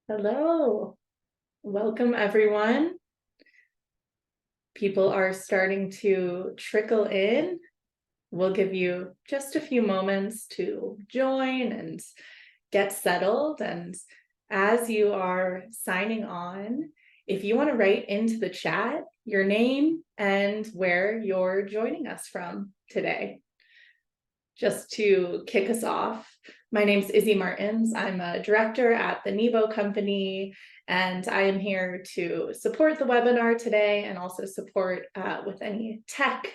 Hello, welcome everyone. People are starting to trickle in. We'll give you just a few moments to join and get settled. And as you are signing on, if you want to write into the chat your name and where you're joining us from today. Just to kick us off, my name's Izzy Martins. I'm a director at the Nebo Company, and I am here to support the webinar today and also support with any tech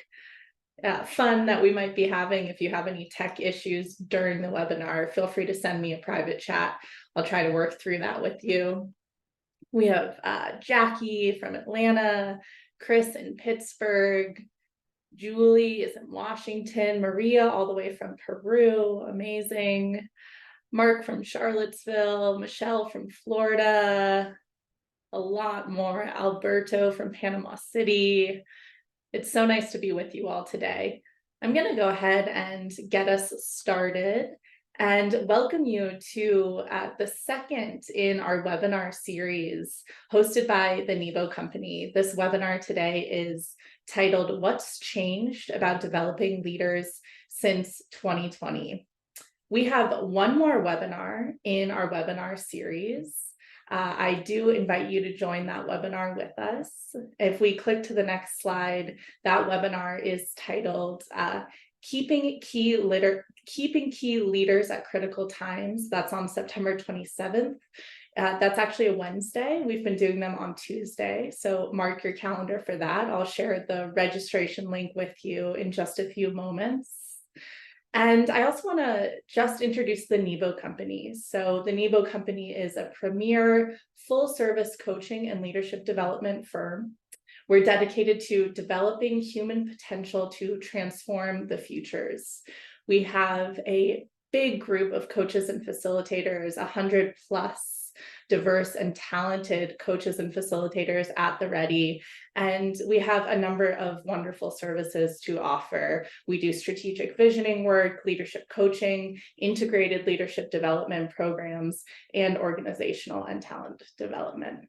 fun that we might be having. If you have any tech issues during the webinar, feel free to send me a private chat. I'll try to work through that with you. We have Jackie from Atlanta, Chris in Pittsburgh, Julie is in Washington, Maria all the way from Peru, amazing. Mark from Charlottesville, Michelle from Florida, a lot more. Alberto from Panama City. It's so nice to be with you all today. I'm going to go ahead and get us started and welcome you to the second in our webinar series hosted by the Nebo Company. This webinar today is titled What's Changed About Developing Leaders Since 2020. We have one more webinar in our webinar series. I do invite you to join that webinar with us. If we click to the next slide, that webinar is titled Keeping Key Leaders at Critical Times. That's on September 27th. That's actually a Wednesday. We've been doing them on Tuesday, so mark your calendar for that. I'll share the registration link with you in just a few moments. And I also want to just introduce the Nebo Company. So the Nebo Company is a premier full-service coaching and leadership development firm. We're dedicated to developing human potential to transform the futures. We have a big group of coaches and facilitators, 100 plus diverse and talented coaches and facilitators at the ready. And we have a number of wonderful services to offer. We do strategic visioning work, leadership coaching, integrated leadership development programs, and organizational and talent development.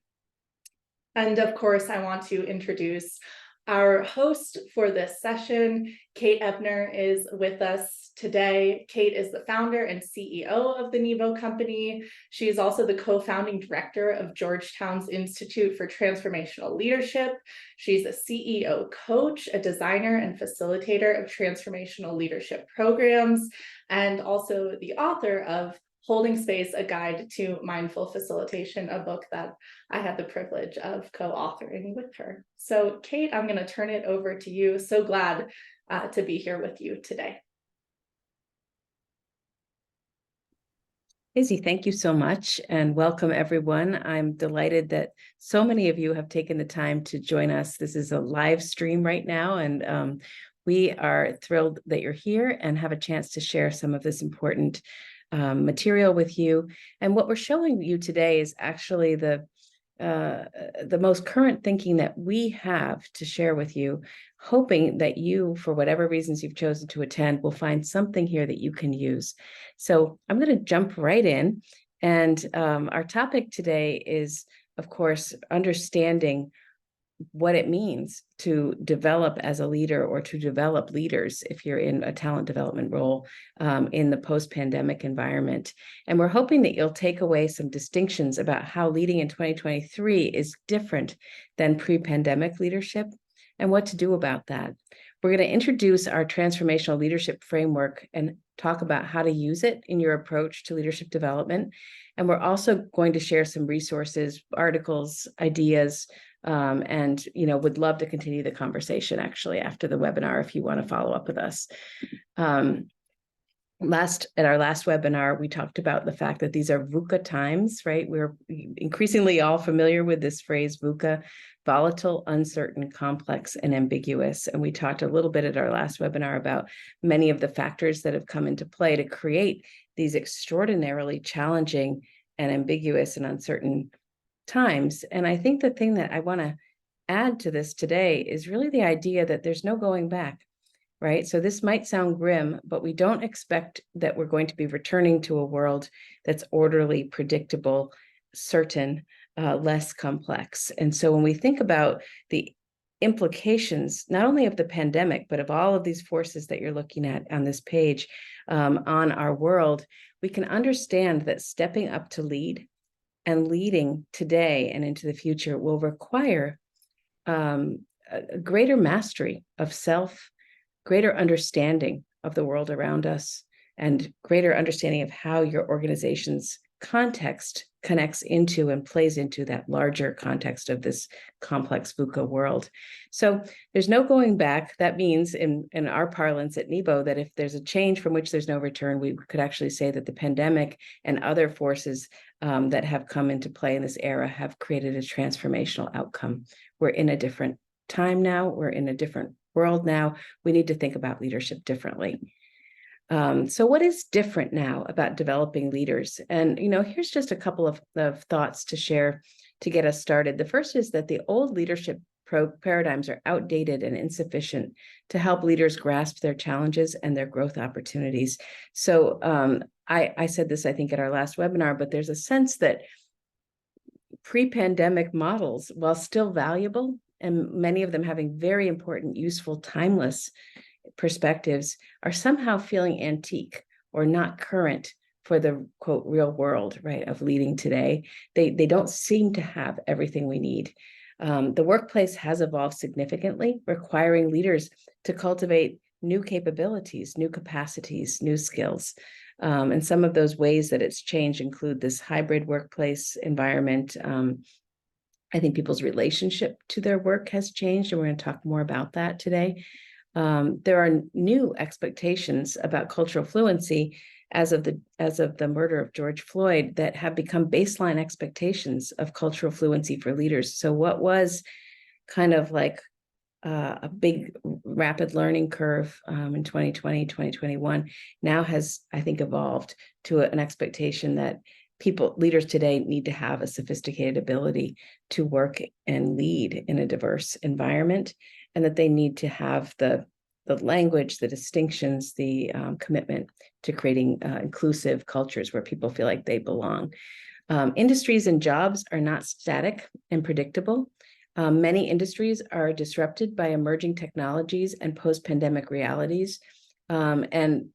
And of course, I want to introduce our host for this session. Kate Ebner is with us today. Kate is the founder and CEO of the Nebo Company. She is also the co-founding director of Georgetown's Institute for Transformational Leadership. She's a CEO coach, a designer and facilitator of transformational leadership programs, and also the author of Holding Space, A Guide to Mindful Facilitation, a book that I had the privilege of co-authoring with her. So Kate, I'm going to turn it over to you. So glad to be here with you today. Izzy, thank you so much and welcome everyone. I'm delighted that so many of you have taken the time to join us. This is a live stream right now, and we are thrilled that you're here and have a chance to share some of this important material with you. And what we're showing you today is actually the most current thinking that we have to share with you, hoping that you, for whatever reasons you've chosen to attend, will find something here that you can use. So I'm going to jump right in. And our topic today is, of course, understanding what it means to develop as a leader or to develop leaders if you're in a talent development role in the post-pandemic environment. And we're hoping that you'll take away some distinctions about how leading in 2023 is different than pre-pandemic leadership and what to do about that. We're going to introduce our Transformational Leadership Framework and talk about how to use it in your approach to leadership development. And we're also going to share some resources, articles, ideas, and would love to continue the conversation actually after the webinar if you want to follow up with us. At our last webinar, we talked about the fact that these are VUCA times, right? We're increasingly all familiar with this phrase VUCA, volatile, uncertain, complex, and ambiguous. And we talked a little bit at our last webinar about many of the factors that have come into play to create these extraordinarily challenging and ambiguous and uncertain times. And I think the thing that I want to add to this today is really the idea that there's no going back, right? So this might sound grim, but we don't expect that we're going to be returning to a world that's orderly, predictable, certain, less complex. And so when we think about the implications, not only of the pandemic, but of all of these forces that you're looking at on this page, on our world, we can understand that stepping up to lead and leading today and into the future will require a greater mastery of self, greater understanding of the world around us, and greater understanding of how your organization's context connects into and plays into that larger context of this complex VUCA world. So there's no going back. That means in our parlance at Nebo that if there's a change from which there's no return, we could actually say that the pandemic and other forces that have come into play in this era have created a transformational outcome. We're in a different time now. We're in a different world now. We need to think about leadership differently. So what is different now about developing leaders? And, here's just a couple of thoughts to share to get us started. The first is that the old leadership paradigms are outdated and insufficient to help leaders grasp their challenges and their growth opportunities. So I said this, I think, at our last webinar, but there's a sense that pre-pandemic models, while still valuable, and many of them having very important, useful, timeless perspectives, are somehow feeling antique or not current for the quote real world, right, of leading today. They don't seem to have everything we need. The workplace has evolved significantly, requiring leaders to cultivate new capabilities, new capacities, new skills. And some of those ways that it's changed include this hybrid workplace environment. I think people's relationship to their work has changed, and we're going to talk more about that today. There are new expectations about cultural fluency as of the murder of George Floyd that have become baseline expectations of cultural fluency for leaders. So what was kind of like a big rapid learning curve in 2020, 2021 now has, I think, evolved to an expectation that leaders today need to have a sophisticated ability to work and lead in a diverse environment, and that they need to have the language, the distinctions, the commitment to creating inclusive cultures where people feel like they belong. Industries and jobs are not static and predictable. Many industries are disrupted by emerging technologies and post-pandemic realities. And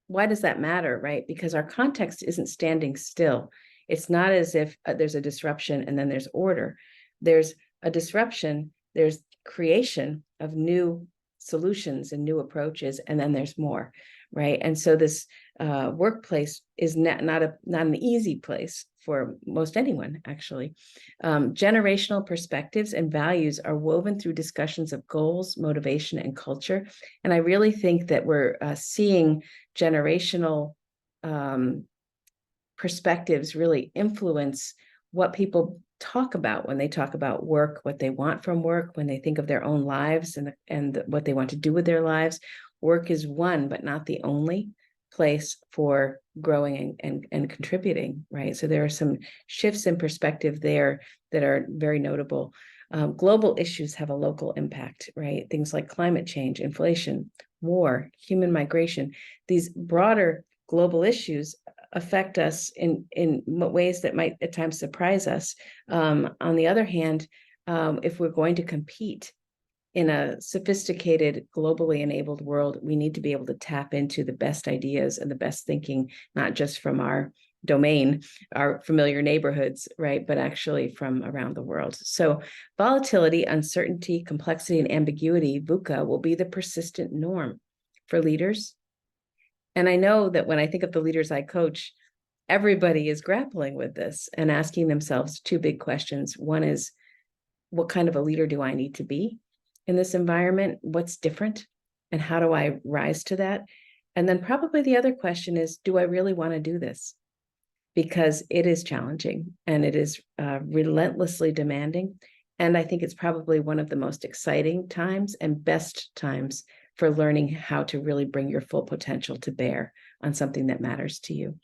why does that matter, right? Because our context isn't standing still. It's not as if there's a disruption and then there's order. There's a disruption, there's creation of new solutions and new approaches, and then there's more, right? And so this workplace is not an easy place for most anyone, actually. Generational perspectives and values are woven through discussions of goals, motivation, and culture. And I really think that we're seeing generational perspectives really influence what people talk about when they talk about work, what they want from work, when they think of their own lives and what they want to do with their lives. Work is one, but not the only place for growing and contributing, right? So there are some shifts in perspective there that are very notable. Global issues have a local impact, right? Things like climate change, inflation, war, human migration. These broader global issues affect us in ways that might at times surprise us. On the other hand, if we're going to compete in a sophisticated, globally enabled world, we need to be able to tap into the best ideas and the best thinking, not just from our domain, our familiar neighborhoods, right, but actually from around the world. So volatility, uncertainty, complexity, and ambiguity, VUCA, will be the persistent norm for leaders. And I know that when I think of the leaders I coach, everybody is grappling with this and asking themselves two big questions. One is, what kind of a leader do I need to be in this environment? What's different? And how do I rise to that? And then probably the other question is, do I really want to do this? Because it is challenging and it is relentlessly demanding. And I think it's probably one of the most exciting times and best times for learning how to really bring your full potential to bear on something that matters to you.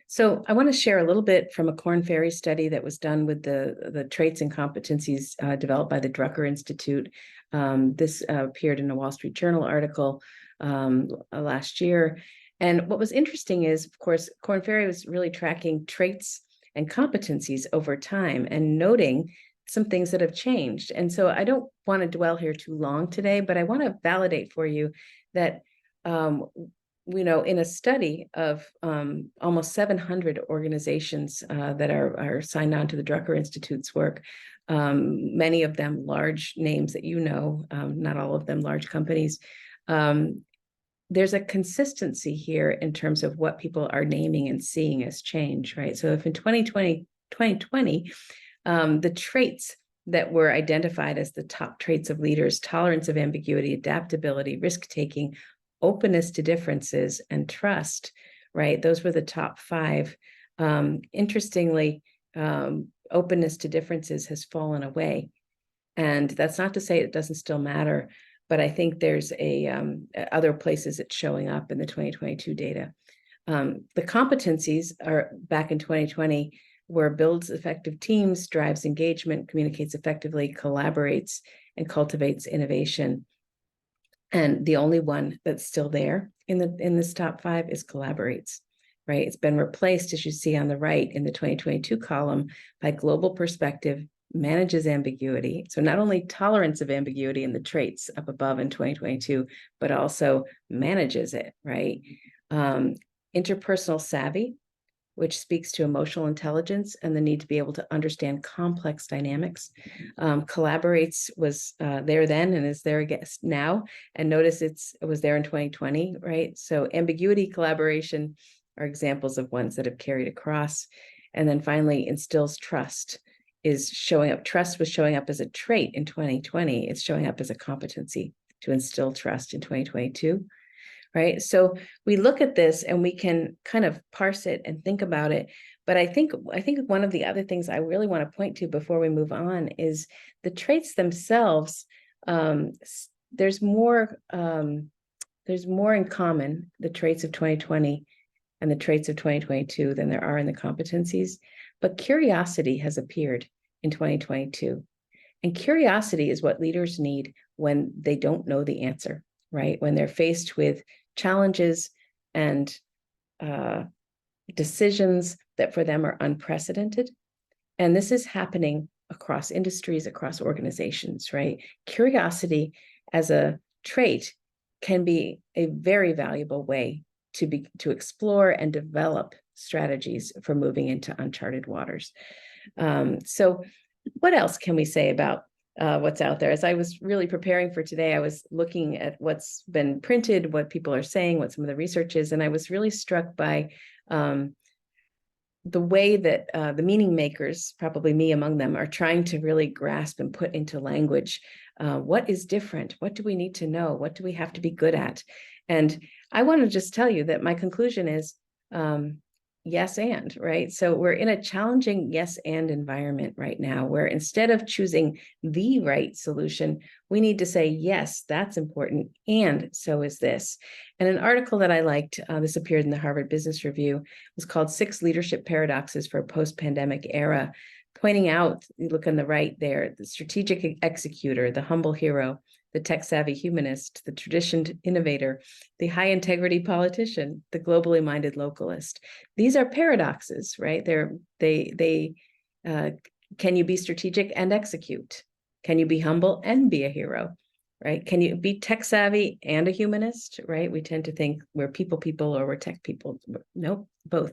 So I want to share a little bit from a Korn Ferry study that was done with the traits and competencies developed by the Drucker Institute. This appeared in a Wall Street Journal article last year. And what was interesting is, of course, Korn Ferry was really tracking traits and competencies over time, and noting some things that have changed. And so I don't want to dwell here too long today, but I want to validate for you that in a study of almost 700 organizations that are signed on to the Drucker Institute's work, many of them large names that not all of them large companies, there's a consistency here in terms of what people are naming and seeing as change, right? So if in 2020, the traits that were identified as the top traits of leaders: tolerance of ambiguity, adaptability, risk-taking, openness to differences, and trust, right? Those were the top 5. Interestingly, openness to differences has fallen away. And that's not to say it doesn't still matter, but I think there's other places it's showing up in the 2022 data. The competencies are back in 2020, where builds effective teams, drives engagement, communicates effectively, collaborates, and cultivates innovation. And the only one that's still there in this top 5 is collaborates, right? It's been replaced, as you see on the right in the 2022 column, by global perspective, manages ambiguity. So not only tolerance of ambiguity in the traits up above in 2022, but also manages it, right? Interpersonal savvy, which speaks to emotional intelligence and the need to be able to understand complex dynamics. Collaborates was there then and is there again now. And notice it was there in 2020, right? So ambiguity, collaboration are examples of ones that have carried across. And then finally, instills trust is showing up. Trust was showing up as a trait in 2020. It's showing up as a competency to instill trust in 2022. Right. So we look at this and we can kind of parse it and think about it. But I think one of the other things I really want to point to before we move on is the traits themselves. There's more in common, the traits of 2020 and the traits of 2022, than there are in the competencies. But curiosity has appeared in 2022. And curiosity is what leaders need when they don't know the answer, right? When they're faced with challenges and decisions that for them are unprecedented. And this is happening across industries, across organizations, right? Curiosity as a trait can be a very valuable way to explore and develop strategies for moving into uncharted waters. So what else can we say about what's out there? As I was really preparing for today, I was looking at what's been printed, what people are saying, what some of the research is, and I was really struck by the way that the meaning makers, probably me among them, are trying to really grasp and put into language what is different, what do we need to know, what do we have to be good at. And I want to just tell you that my conclusion is yes and, right? So we're in a challenging yes and environment right now, where instead of choosing the right solution, we need to say, yes, that's important, and so is this. And an article that I liked, this appeared in the Harvard Business Review, was called 6 Leadership Paradoxes for a Post-Pandemic Era, pointing out, you look on the right there, the strategic executor, the humble hero, the tech-savvy humanist, the traditioned innovator, the high-integrity politician, the globally minded localist. These are paradoxes, right? Can you be strategic and execute? Can you be humble and be a hero, right? Can you be tech-savvy and a humanist, right? We tend to think we're people or we're tech people. Nope, both.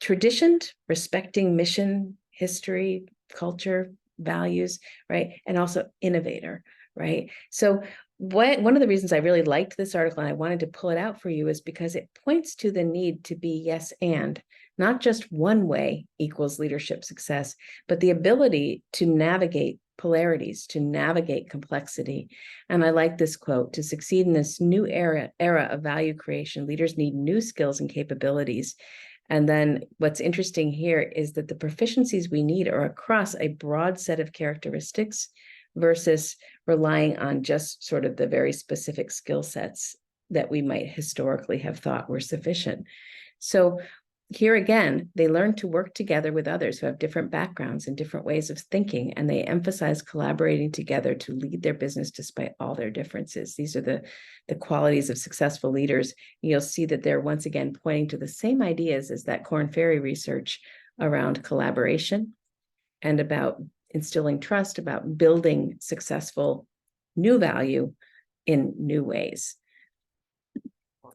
Traditioned, respecting mission, history, culture, values, right? And also innovator, right? So one of the reasons I really liked this article and I wanted to pull it out for you is because it points to the need to be yes and, not just one way equals leadership success, but the ability to navigate polarities, to navigate complexity. And I like this quote: to succeed in this new era of value creation, leaders need new skills and capabilities. And then what's interesting here is that the proficiencies we need are across a broad set of characteristics versus relying on just sort of the very specific skill sets that we might historically have thought were sufficient. So here again, they learn to work together with others who have different backgrounds and different ways of thinking, and they emphasize collaborating together to lead their business despite all their differences. These are the qualities of successful leaders. You'll see that they're once again pointing to the same ideas as that Korn Ferry research around collaboration and about instilling trust, about building successful new value in new ways.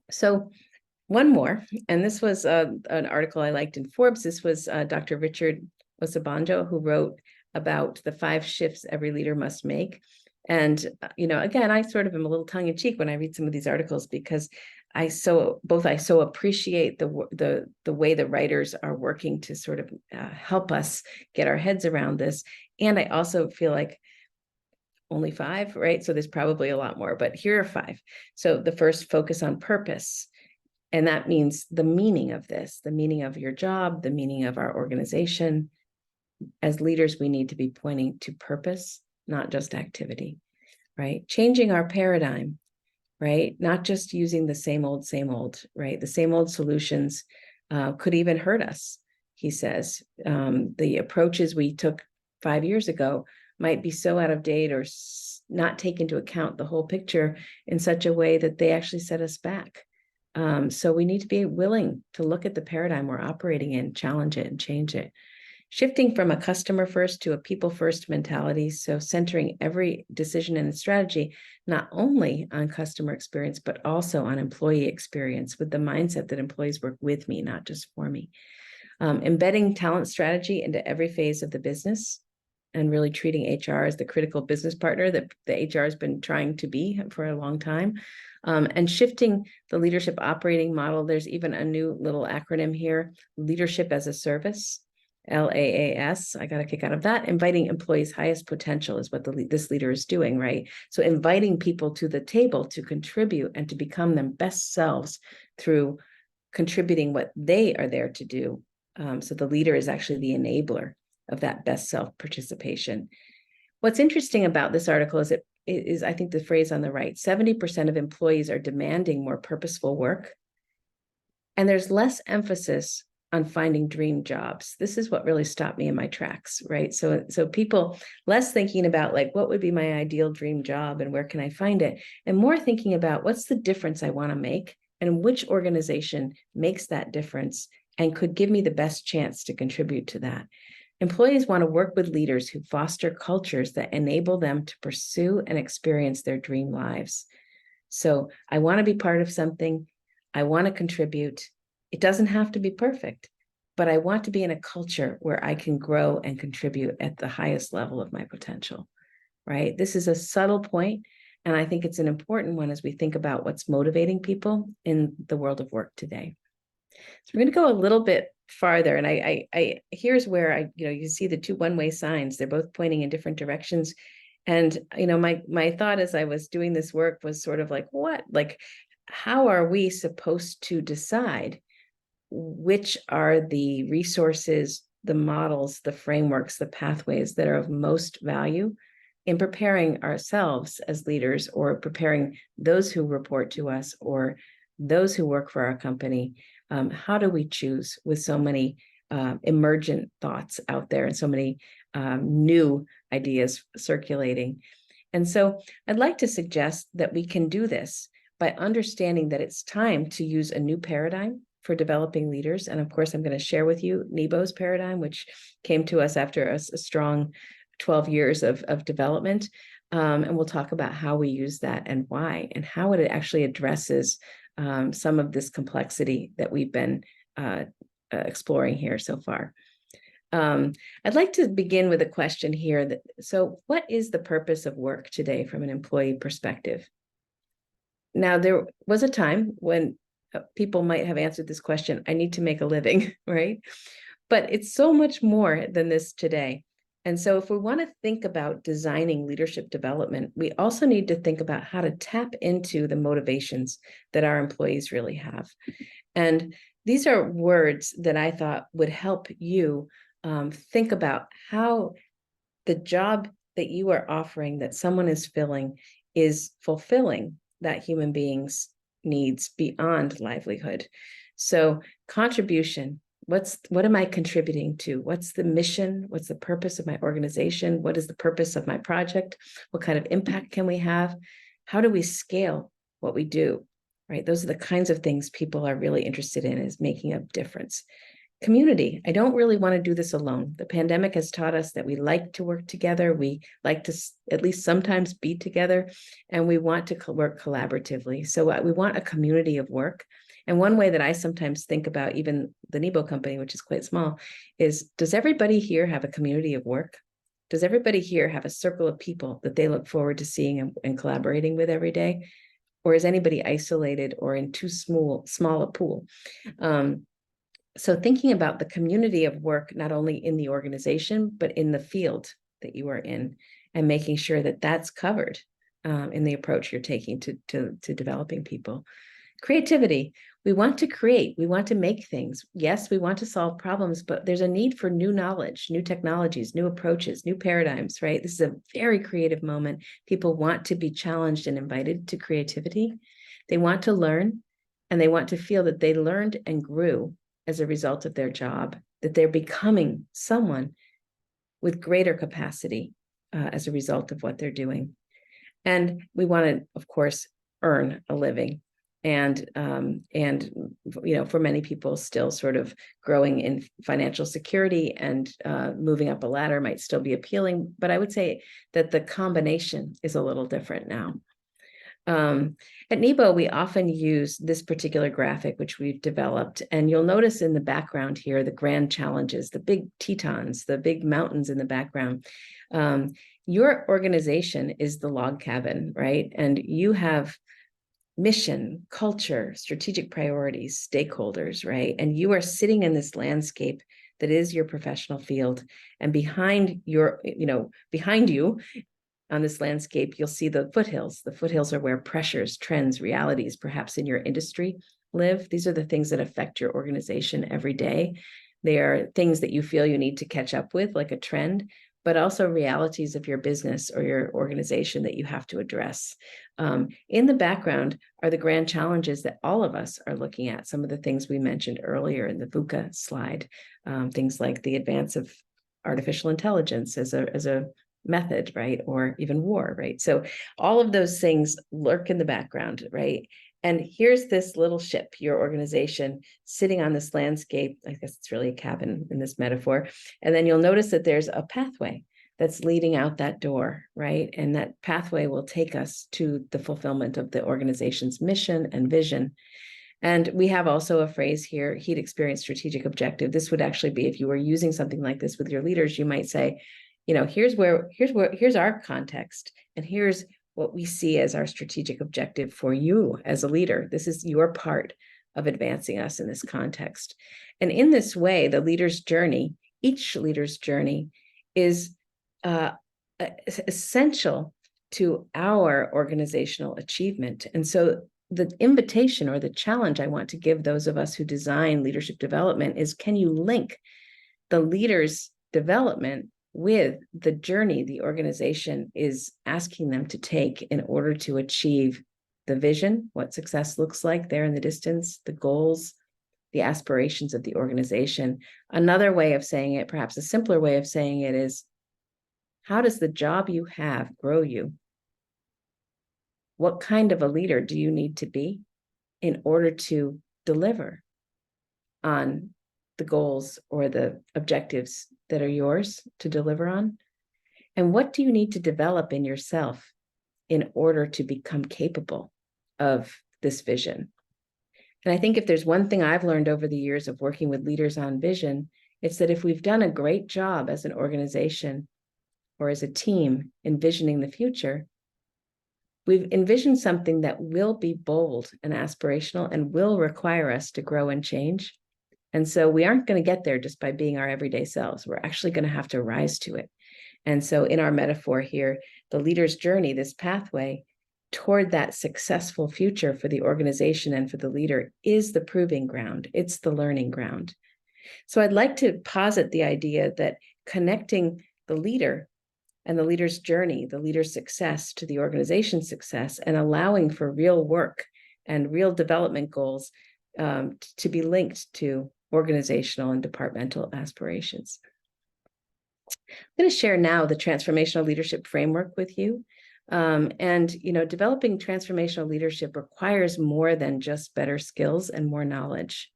So one more, and this was an article I liked in Forbes. This was Dr. Richard Osabanjo, who wrote about the 5 shifts every leader must make. And, again, I sort of am a little tongue in cheek when I read some of these articles, because I so appreciate the way the writers are working to sort of help us get our heads around this. And I also feel like only 5, right? So there's probably a lot more, but here are 5. So the first, focus on purpose. And that means the meaning of this, the meaning of your job, the meaning of our organization. As leaders, we need to be pointing to purpose, not just activity, right? Changing our paradigm, right? Not just using the same old, right? The same old solutions could even hurt us, he says. The approaches we took 5 years ago might be so out of date or not take into account the whole picture in such a way that they actually set us back. So we need to be willing to look at the paradigm we're operating in, challenge it, and change it. Shifting from a customer first to a people first mentality. So centering every decision and strategy, not only on customer experience, but also on employee experience, with the mindset that employees work with me, not just for me. Embedding talent strategy into every phase of the business, and really treating HR as the critical business partner that the HR has been trying to be for a long time. And shifting the leadership operating model. There's even a new little acronym here, leadership as a service, LAAS. I got a kick out of that. Inviting employees' highest potential is what this leader is doing, right? So inviting people to the table to contribute and to become their best selves through contributing what they are there to do. So the leader is actually the enabler of that best self participation. What's interesting about this article is I think the phrase on the right, 70% of employees are demanding more purposeful work. And there's less emphasis on finding dream jobs. This is what really stopped me in my tracks, right? So people less thinking about like, what would be my ideal dream job and where can I find it? And more thinking about what's the difference I want to make and which organization makes that difference and could give me the best chance to contribute to that. Employees want to work with leaders who foster cultures that enable them to pursue and experience their dream lives. So I want to be part of something. I want to contribute. It doesn't have to be perfect, but I want to be in a culture where I can grow and contribute at the highest level of my potential, right? This is a subtle point, and I think it's an important one as we think about what's motivating people in the world of work today. So we're going to go a little bit farther, and I here's where you see the 2 one-way signs. They're both pointing in different directions. And my thought as I was doing this work was sort of like, how are we supposed to decide which are the resources, the models, the frameworks, the pathways that are of most value in preparing ourselves as leaders, or preparing those who report to us or those who work for our company? How do we choose with so many emergent thoughts out there and so many new ideas circulating? And so I'd like to suggest that we can do this by understanding that it's time to use a new paradigm for developing leaders. And of course, I'm going to share with you Nebo's paradigm, which came to us after a strong 12 years of development. And we'll talk about how we use that and why, and how it actually addresses some of this complexity that we've been exploring here so far. I'd like to begin with a question here. So what is the purpose of work today from an employee perspective? Now, there was a time when people might have answered this question, I need to make a living, right? But it's so much more than this today. And so if we want to think about designing leadership development, we also need to think about how to tap into the motivations that our employees really have. And these are words that I thought would help you think about how the job that you are offering, that someone is filling, is fulfilling that human being's needs beyond livelihood. So contribution. What am I contributing to? What's the mission? What's the purpose of my organization? What is the purpose of my project? What kind of impact can we have? How do we scale what we do, right? Those are the kinds of things people are really interested in, is making a difference. community. I don't really want to do this alone. The pandemic has taught us that we like to work together. We like to at least sometimes be together, and we want to work collaboratively. So we want a community of work. And one way that I sometimes think about even the Nebo Company, which is quite small, is, does everybody here have a community of work? Does everybody here have a circle of people that they look forward to seeing and collaborating with every day? Or is anybody isolated or in too small a pool? So thinking about the community of work, not only in the organization, but in the field that you are in, and making sure that that's covered in the approach you're taking to developing people. Creativity. We want to create, we want to make things. Yes, we want to solve problems, but there's a need for new knowledge, new technologies, new approaches, new paradigms, right? This is a very creative moment. People want to be challenged and invited to creativity. They want to learn, and they want to feel that they learned and grew as a result of their job, that they're becoming someone with greater capacity as a result of what they're doing. And we want to, of course, earn a living. And for many people, still sort of growing in financial security and moving up a ladder might still be appealing. But I would say that the combination is a little different now. At Nebo, we often use this particular graphic, which we've developed, and you'll notice in the background here, the grand challenges, the big tetons, the big mountains in the background. Your organization is the log cabin, right? And you have mission, culture, strategic priorities, stakeholders, right? And you are sitting in this landscape that is your professional field. And behind you on this landscape, you'll see the foothills. The foothills are where pressures, trends, realities, perhaps in your industry live. These are the things that affect your organization every day. They are things that you feel you need to catch up with, like a trend, but also realities of your business or your organization that you have to address. In the background are the grand challenges that all of us are looking at. Some of the things we mentioned earlier in the VUCA slide, things like the advance of artificial intelligence as a method, right? Or even war, right? So all of those things lurk in the background, right? And here's this little ship, your organization, sitting on this landscape. I guess it's really a cabin in this metaphor. And then you'll notice that there's a pathway that's leading out that door, right? And that pathway will take us to the fulfillment of the organization's mission and vision. And we have also a phrase here, heat experience strategic objective. This would actually be, if you were using something like this with your leaders, you might say, here's our context, and here's what we see as our strategic objective for you as a leader. This is your part of advancing us in this context. And in this way, the leader's journey, each leader's journey, is essential to our organizational achievement. And so the invitation or the challenge I want to give those of us who design leadership development is, can you link the leader's development with the journey the organization is asking them to take in order to achieve the vision, what success looks like there in the distance, the goals, the aspirations of the organization. Another way of saying it, perhaps a simpler way of saying it, is, how does the job you have grow you? What kind of a leader do you need to be in order to deliver on the goals or the objectives that are yours to deliver on? And what do you need to develop in yourself in order to become capable of this vision? And I think if there's one thing I've learned over the years of working with leaders on vision, it's that if we've done a great job as an organization or as a team envisioning the future, we've envisioned something that will be bold and aspirational and will require us to grow and change. And so we aren't going to get there just by being our everyday selves. We're actually going to have to rise to it. And so in our metaphor here, the leader's journey, this pathway toward that successful future for the organization and for the leader, is the proving ground. It's the learning ground. So I'd like to posit the idea that connecting the leader and the leader's journey, the leader's success to the organization's success, and allowing for real work and real development goals to be linked to organizational and departmental aspirations. I'm going to share now the Transformational Leadership Framework with you. Developing transformational leadership requires more than just better skills and more knowledge.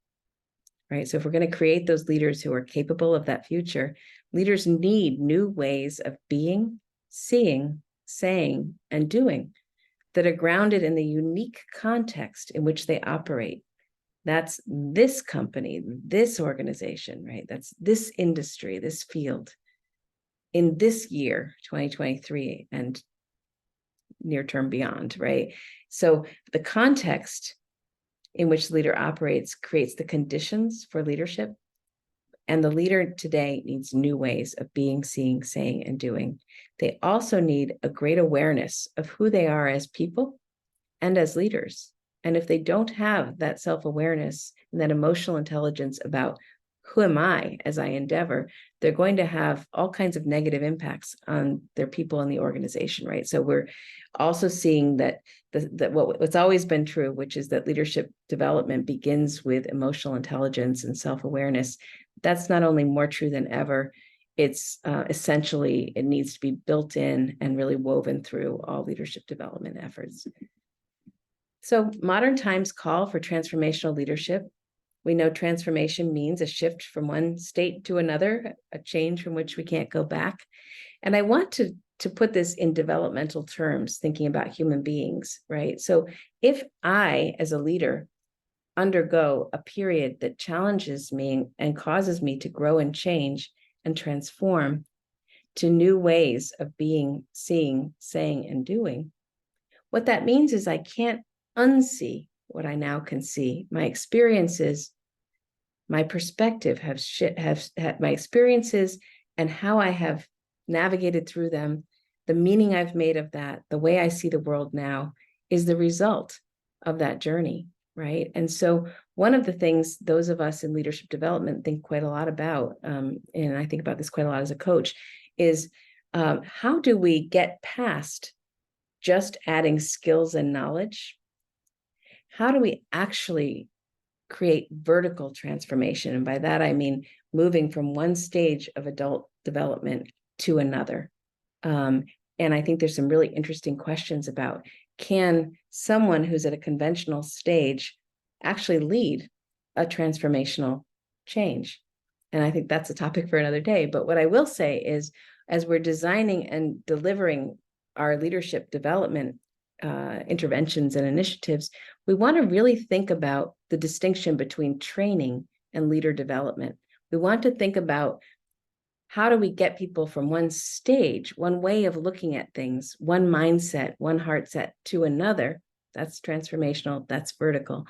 right? So if we're going to create those leaders who are capable of that future, leaders need new ways of being, seeing, saying, and doing that are grounded in the unique context in which they operate. That's this company, this organization, right? That's this industry, this field in this year, 2023, and near term beyond, right? So the context in which the leader operates creates the conditions for leadership. And the leader today needs new ways of being, seeing, saying, and doing. They also need a great awareness of who they are as people and as leaders. And if they don't have that self-awareness and that emotional intelligence about who am I as I endeavor, they're going to have all kinds of negative impacts on their people in the organization, right? So we're also seeing that what's always been true, which is that leadership development begins with emotional intelligence and self-awareness. That's not only more true than ever, it's essentially, it needs to be built in and really woven through all leadership development efforts. So modern times call for transformational leadership. We know transformation means a shift from one state to another, a change from which we can't go back. And I want to put this in developmental terms, thinking about human beings, right? So if I, as a leader, undergo a period that challenges me and causes me to grow and change and transform to new ways of being, seeing, saying, and doing, what that means is I can't unsee what I now can see. My experiences, my perspective have my experiences and how I have navigated through them, the meaning I've made of that, the way I see the world now is the result of that journey, right? And so one of the things those of us in leadership development think quite a lot about, and I think about this quite a lot as a coach, is how do we get past just adding skills and knowledge? How do we actually create vertical transformation? And by that, I mean moving from one stage of adult development to another. And I think there's some really interesting questions about, can someone who's at a conventional stage actually lead a transformational change? And I think that's a topic for another day. But what I will say is, as we're designing and delivering our leadership development interventions and initiatives, we want to really think about the distinction between training and leader development. We want to think about, how do we get people from one stage, one way of looking at things, one mindset, one heart set to another? That's transformational, that's vertical,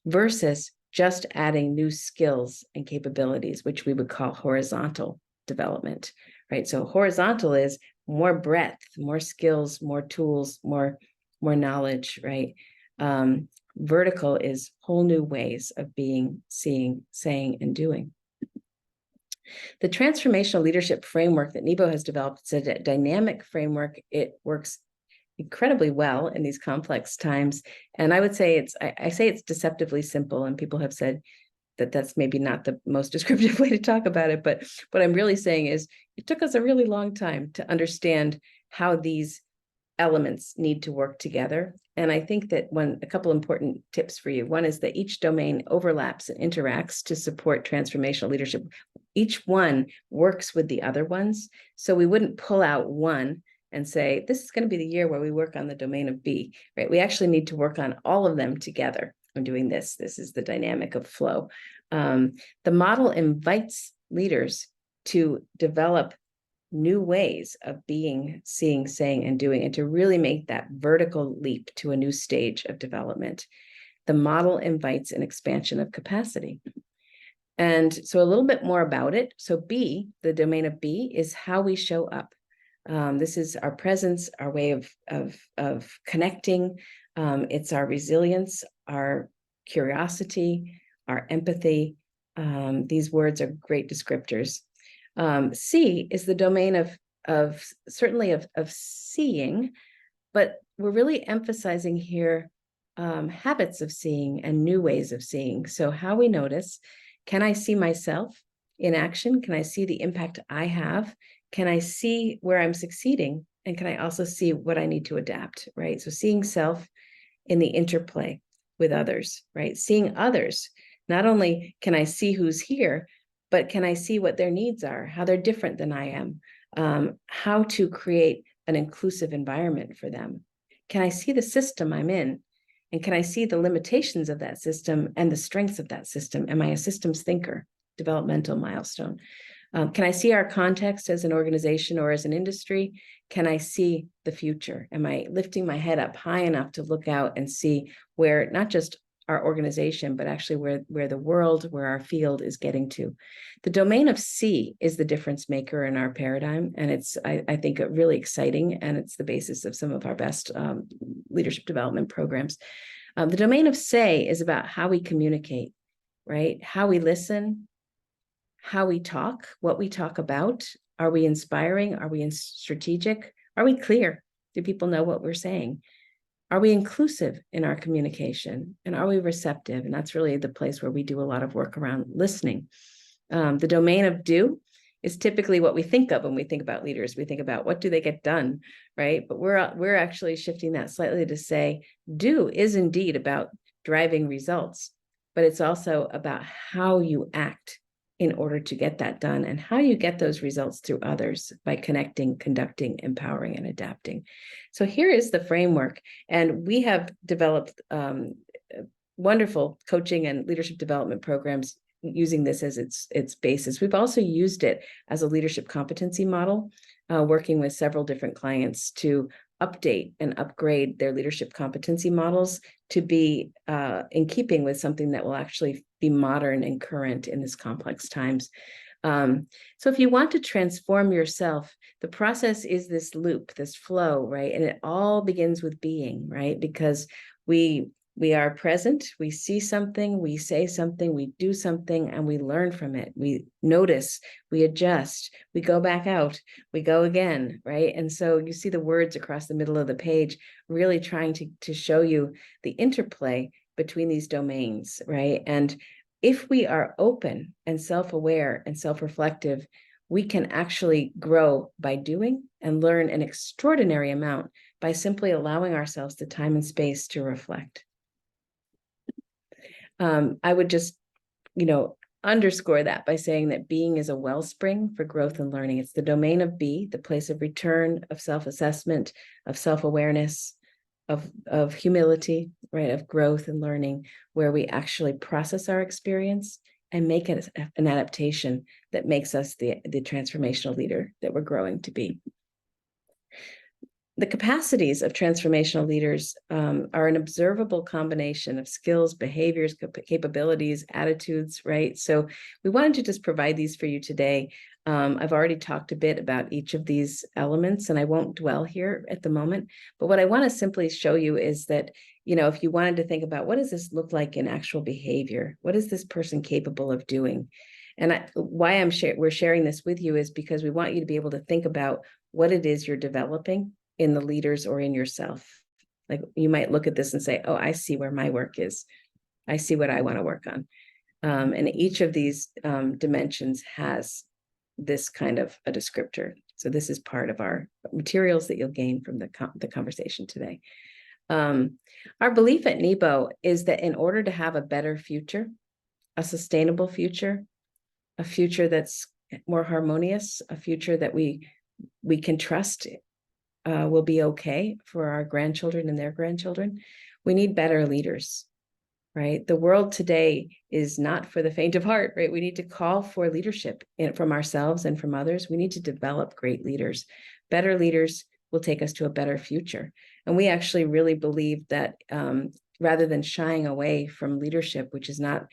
versus just adding new skills and capabilities, which we would call horizontal development, right? So horizontal is more breadth, more skills, more tools, more knowledge, right? Vertical is whole new ways of being, seeing, saying, and doing. The Transformational Leadership Framework that Nebo has developed, it's a dynamic framework. It works incredibly well in these complex times. And I would say I say it's deceptively simple, and people have said that that's maybe not the most descriptive way to talk about it. But what I'm really saying is, it took us a really long time to understand how these elements need to work together. And I think that a couple important tips for you. One is that each domain overlaps and interacts to support transformational leadership. Each one works with the other ones. So we wouldn't pull out one and say, this is going to be the year where we work on the domain of B, right? We actually need to work on all of them together. I'm doing this. This is the dynamic of flow. The model invites leaders to develop new ways of being, seeing, saying, and doing, and to really make that vertical leap to a new stage of development. The model invites an expansion of capacity. And so a little bit more about it. So B, the domain of B, is how we show up. This is our presence, our way of connecting. It's our resilience, our curiosity, our empathy. These words are great descriptors. C is the domain of certainly of seeing, but we're really emphasizing here habits of seeing and new ways of seeing. So how we notice, can I see myself in action? Can I see the impact I have? Can I see where I'm succeeding? And can I also see what I need to adapt, right? So seeing self in the interplay with others, right? Seeing others. Not only can I see who's here, but can I see what their needs are, how they're different than I am, how to create an inclusive environment for them. Can I see the system I'm in? And can I see the limitations of that system and the strengths of that system? Am I a systems thinker? Developmental milestone. Can I see our context as an organization or as an industry? Can I see the future? Am I lifting my head up high enough to look out and see where not just our organization, but actually where the world, where our field is getting to? The domain of C is the difference maker in our paradigm. And it's, I think, really exciting. And it's the basis of some of our best leadership development programs. The domain of say is about how we communicate, right? How we listen, how we talk, what we talk about. Are we inspiring? Are we strategic? Are we clear? Do people know what we're saying? Are we inclusive in our communication? And are we receptive? And that's really the place where we do a lot of work around listening. The domain of do is typically what we think of when we think about leaders. We think about what do they get done, right? But we're actually shifting that slightly to say do is indeed about driving results, but it's also about how you act in order to get that done and how you get those results through others by connecting, conducting, empowering, and adapting. So here is the framework. And we have developed wonderful coaching and leadership development programs using this as its basis. We've also used it as a leadership competency model, working with several different clients to update and upgrade their leadership competency models to be in keeping with something that will actually be modern and current in this complex times. So if you want to transform yourself, the process is this loop, this flow, right? And it all begins with being, right? Because we are present, we see something, we say something, we do something, and we learn from it. We notice, we adjust, we go back out, we go again, right? And so you see the words across the middle of the page, really trying to show you the interplay between these domains, right? And if we are open and self-aware and self-reflective, we can actually grow by doing and learn an extraordinary amount by simply allowing ourselves the time and space to reflect. I would just, underscore that by saying that being is a wellspring for growth and learning. It's the domain of be, the place of return, of self-assessment, of self-awareness, of humility, right, of growth and learning, where we actually process our experience and make it an adaptation that makes us the transformational leader that we're growing to be. The capacities of transformational leaders are an observable combination of skills, behaviors, capabilities, attitudes, right? So we wanted to just provide these for you today. I've already talked a bit about each of these elements, and I won't dwell here at the moment. But what I want to simply show you is that, if you wanted to think about what does this look like in actual behavior? What is this person capable of doing? And why we're sharing this with you is because we want you to be able to think about what it is you're developing in the leaders or in yourself. Like you might look at this and say, oh, I see where my work is. I see what I want to work on. And each of these dimensions has this kind of a descriptor. So this is part of our materials that you'll gain from the conversation today. Our belief at Nebo is that in order to have a better future, a sustainable future, a future that's more harmonious, a future that we can trust will be okay for our grandchildren and their grandchildren, we need better leaders, right? The world today is not for the faint of heart, right? We need to call for leadership from ourselves and from others. We need to develop great leaders. Better leaders will take us to a better future. And we actually really believe that rather than shying away from leadership, which is not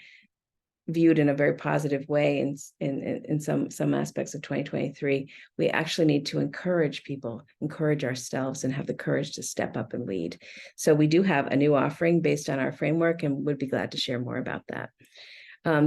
viewed in a very positive way in some aspects of 2023, we actually need to encourage people, encourage ourselves, and have the courage to step up and lead. So we do have a new offering based on our framework, and would be glad to share more about that.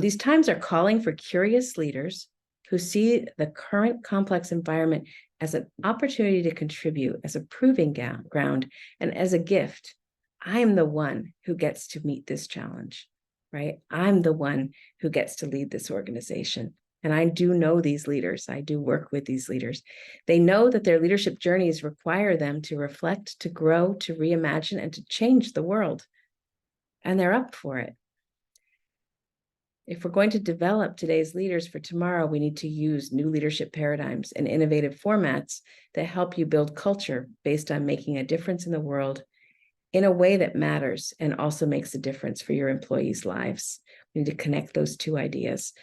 These times are calling for curious leaders who see the current complex environment as an opportunity to contribute, as a proving ground, and as a gift. I am the one who gets to meet this challenge. Right? I'm the one who gets to lead this organization. And I do know these leaders. I do work with these leaders. They know that their leadership journeys require them to reflect, to grow, to reimagine, and to change the world. And they're up for it. If we're going to develop today's leaders for tomorrow, we need to use new leadership paradigms and innovative formats that help you build culture based on making a difference in the world in a way that matters and also makes a difference for your employees' lives. We need to connect those two ideas.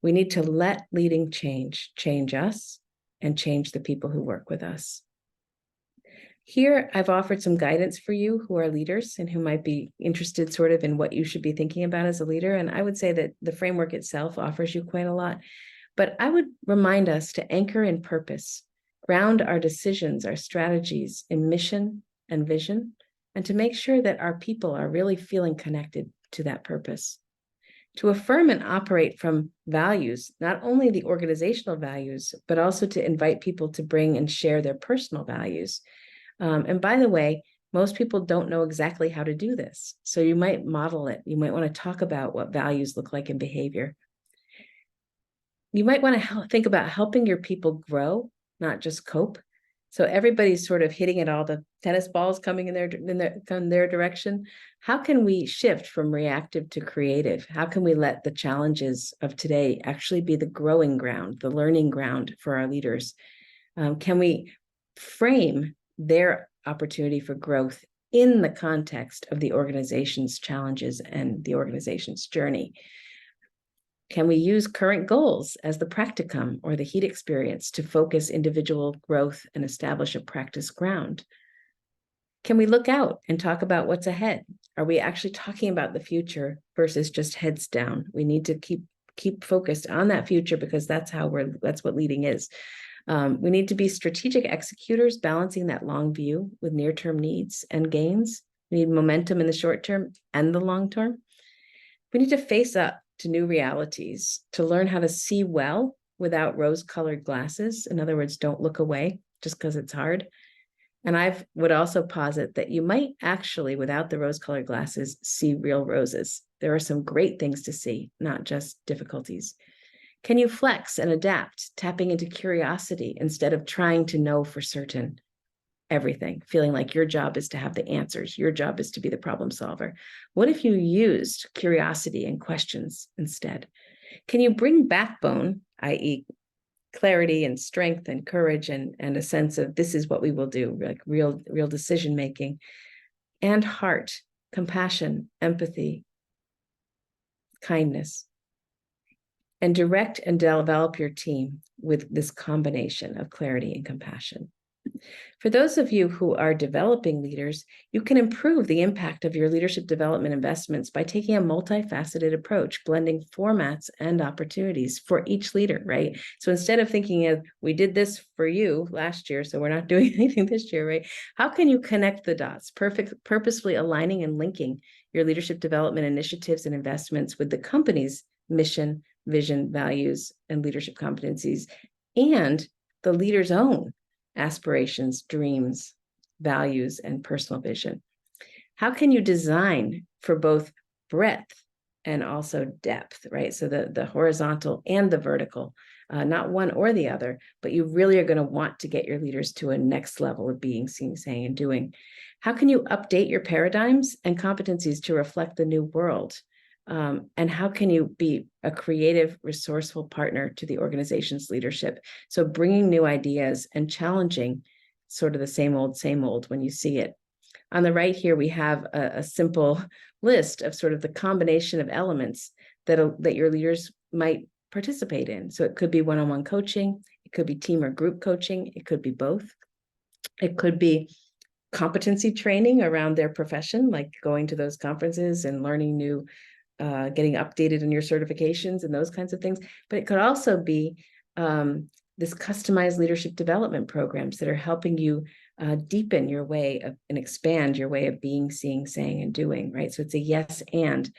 We need to let leading change us and change the people who work with us. Here, I've offered some guidance for you who are leaders and who might be interested sort of in what you should be thinking about as a leader. And I would say that the framework itself offers you quite a lot. But I would remind us to anchor in purpose, ground our decisions, our strategies in mission and vision, and to make sure that our people are really feeling connected to that purpose. To affirm and operate from values, not only the organizational values, but also to invite people to bring and share their personal values. And by the way, most people don't know exactly how to do this. So you might model it. You might want to talk about what values look like in behavior. You might want to think about helping your people grow, not just cope. So everybody's sort of hitting at all the tennis balls coming in their direction. How can we shift from reactive to creative? How can we let the challenges of today actually be the growing ground, the learning ground for our leaders? Can we frame their opportunity for growth in the context of the organization's challenges and the organization's journey? Can we use current goals as the practicum or the heat experience to focus individual growth and establish a practice ground? Can we look out and talk about what's ahead? Are we actually talking about the future versus just heads down? We need to keep focused on that future because that's what leading is. We need to be strategic executors, balancing that long view with near-term needs and gains. We need momentum in the short term and the long term. We need to face up to new realities, to learn how to see well without rose-colored glasses. In other words, don't look away just because it's hard. And I would also posit that you might actually, without the rose-colored glasses, see real roses. There are some great things to see, not just difficulties. Can you flex and adapt, tapping into curiosity instead of trying to know for certain everything, feeling like your job is to have the answers, your job is to be the problem solver? What if you used curiosity and questions instead? Can you bring backbone, i.e., clarity and strength and courage and a sense of this is what we will do, like real decision making, and heart, compassion, empathy, kindness, and direct and develop your team with this combination of clarity and compassion? For those of you who are developing leaders, you can improve the impact of your leadership development investments by taking a multifaceted approach, blending formats and opportunities for each leader, right? So instead of thinking of, we did this for you last year, so we're not doing anything this year, right? How can you connect the dots, purposefully aligning and linking your leadership development initiatives and investments with the company's mission, vision, values, and leadership competencies, and the leader's own aspirations, dreams, values, and personal vision? How can you design for both breadth and also depth, right? So the horizontal and the vertical, not one or the other, but you really are going to want to get your leaders to a next level of being, seeing, saying, and doing. How can you update your paradigms and competencies to reflect the new world? And how can you be a creative, resourceful partner to the organization's leadership? So bringing new ideas and challenging sort of the same old when you see it. On the right here, we have a simple list of sort of the combination of elements that your leaders might participate in. So it could be one-on-one coaching, it could be team or group coaching, it could be both. It could be competency training around their profession, like going to those conferences and learning new getting updated in your certifications and those kinds of things. But it could also be this customized leadership development programs that are helping you deepen your way of and expand your way of being, seeing, saying, and doing, right? So it's a yes and.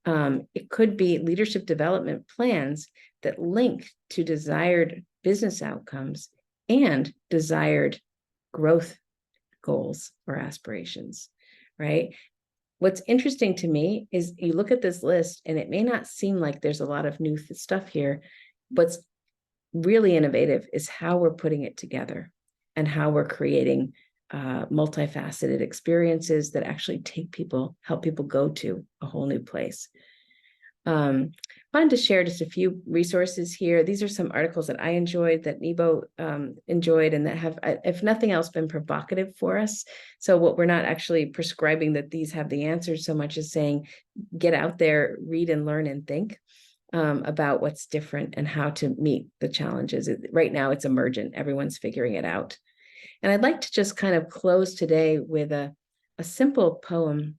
It could be leadership development plans that link to desired business outcomes and desired growth goals or aspirations, right? What's interesting to me is you look at this list and it may not seem like there's a lot of new stuff here. What's really innovative is how we're putting it together and how we're creating multifaceted experiences that actually help people go to a whole new place. Wanted to share just a few resources here. These are some articles that I enjoyed, that Nebo enjoyed, and that have, if nothing else, been provocative for us. So what we're not actually prescribing that these have the answers so much as saying, get out there, read and learn and think about what's different and how to meet the challenges. Right now it's emergent. Everyone's figuring it out. And I'd like to just kind of close today with a simple poem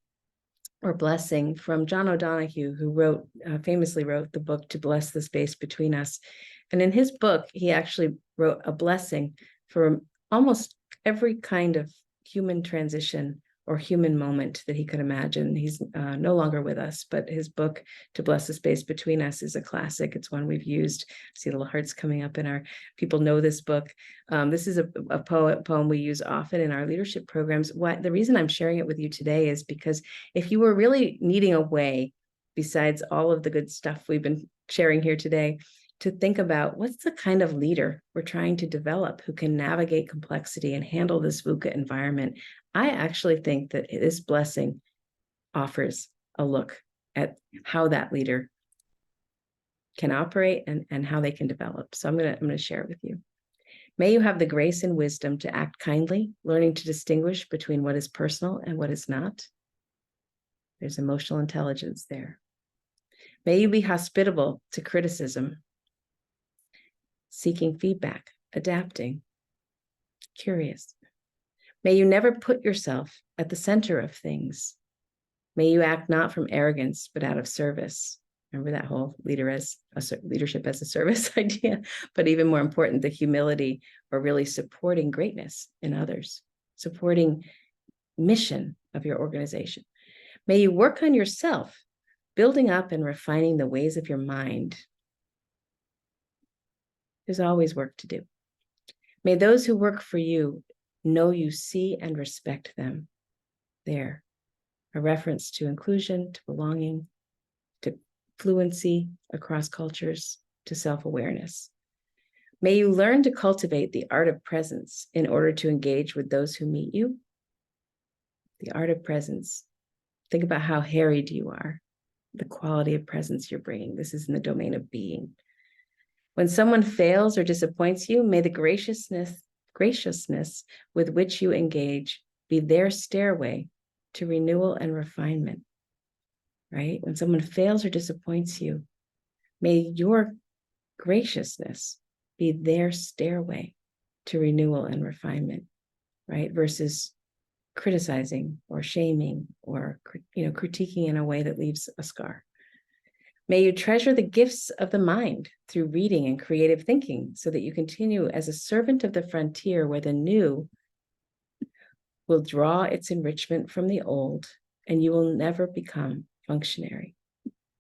or blessing from John O'Donohue, who famously wrote the book To Bless the Space Between Us. And in his book, he actually wrote a blessing for almost every kind of human transition or human moment that he could imagine. He's no longer with us, but his book, To Bless the Space Between Us, is a classic. It's one we've used. I see little hearts coming up in our, people know this book. This is a poem we use often in our leadership programs. The reason I'm sharing it with you today is because if you were really needing a way, besides all of the good stuff we've been sharing here today, to think about what's the kind of leader we're trying to develop who can navigate complexity and handle this VUCA environment, I actually think that this blessing offers a look at how that leader can operate and how they can develop. So I'm going to share it with you. May you have the grace and wisdom to act kindly, learning to distinguish between what is personal and what is not. There's emotional intelligence there. May you be hospitable to criticism, seeking feedback, adapting, curious. May you never put yourself at the center of things. May you act not from arrogance, but out of service. Remember that whole leadership as a service idea, but even more important, the humility or really supporting greatness in others, supporting mission of your organization. May you work on yourself, building up and refining the ways of your mind. There's always work to do. May those who work for you know you see and respect them. There, a reference to inclusion, to belonging, to fluency across cultures, to self-awareness. May you learn to cultivate the art of presence in order to engage with those who meet you. The art of presence. Think about how harried you are, the quality of presence you're bringing. This is in the domain of being. When someone fails or disappoints you, may the graciousness with which you engage be their stairway to renewal and refinement, right? When someone fails or disappoints you, may your graciousness be their stairway to renewal and refinement, right? Versus criticizing or shaming or critiquing in a way that leaves a scar. May you treasure the gifts of the mind through reading and creative thinking so that you continue as a servant of the frontier where the new will draw its enrichment from the old and you will never become functionary,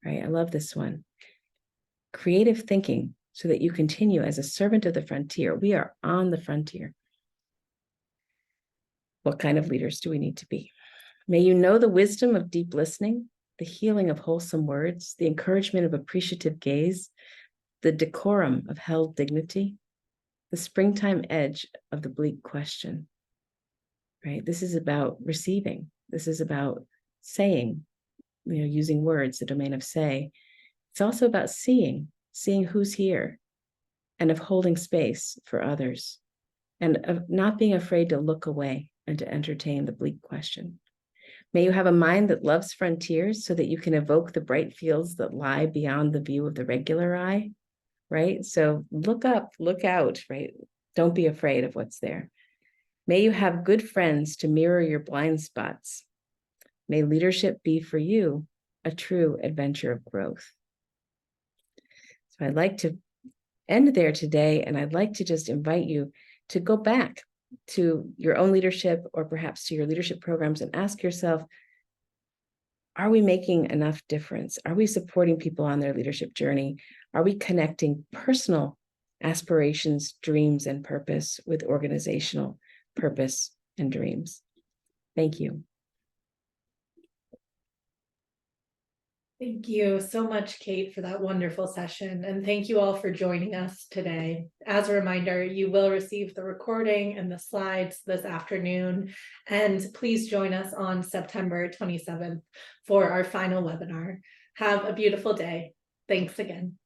right? I love this one. Creative thinking so that you continue as a servant of the frontier. We are on the frontier. What kind of leaders do we need to be? May you know the wisdom of deep listening, the healing of wholesome words, the encouragement of appreciative gaze, the decorum of held dignity, the springtime edge of the bleak question, right? This is about receiving. This is about saying, using words, the domain of say. It's also about seeing who's here and of holding space for others and of not being afraid to look away and to entertain the bleak question. May you have a mind that loves frontiers so that you can evoke the bright fields that lie beyond the view of the regular eye, right? So look up, look out, right? Don't be afraid of what's there. May you have good friends to mirror your blind spots. May leadership be for you a true adventure of growth. So I'd like to end there today, and I'd like to just invite you to go back to your own leadership or perhaps to your leadership programs and ask yourself, are we making enough difference? Are we supporting people on their leadership journey? Are we connecting personal aspirations, dreams, and purpose with organizational purpose and dreams? Thank you. Thank you so much, Kate, for that wonderful session. And thank you all for joining us today. As a reminder, you will receive the recording and the slides this afternoon. And please join us on September 27th for our final webinar. Have a beautiful day. Thanks again.